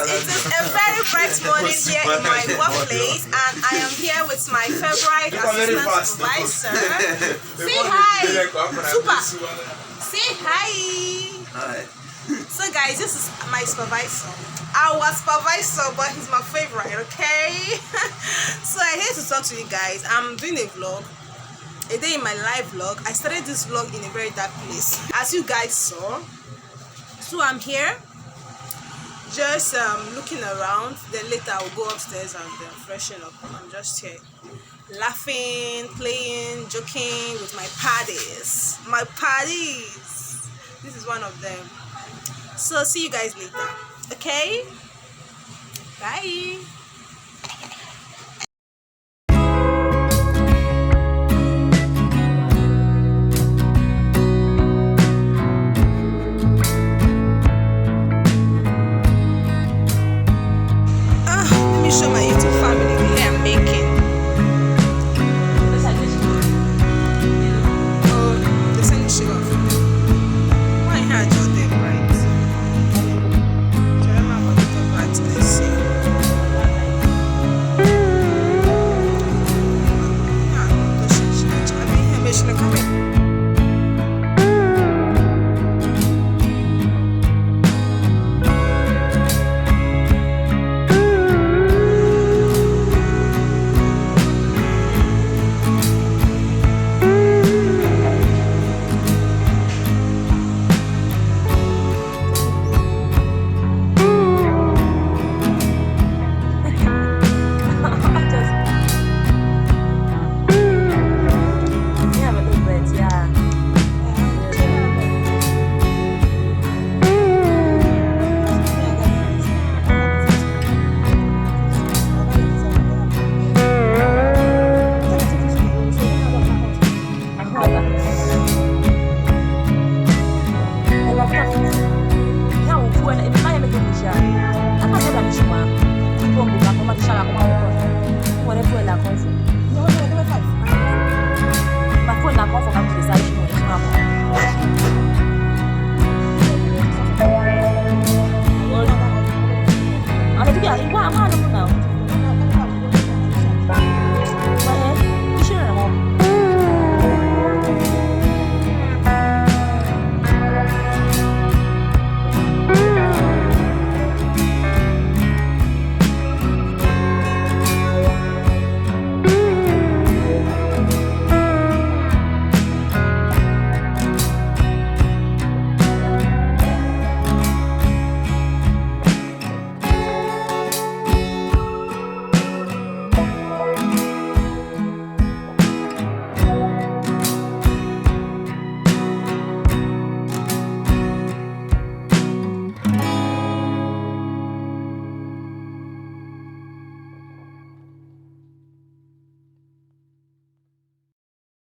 it is a very bright morning here in my workplace, and I am here with my favorite assistant supervisor. Say hi! Super! Say hi! Hi. So guys, this is my supervisor. Our supervisor, but he's my favorite, okay? So I'm here to talk to you guys. I'm doing a vlog, a day in my live vlog. I started this vlog in a very dark place, as you guys saw. So I'm here just looking around, then later I'll go upstairs and freshen up. I'm just here laughing, playing, joking with my paddies. This is one of them. So see you guys later, okay? Bye. Let me show my YouTube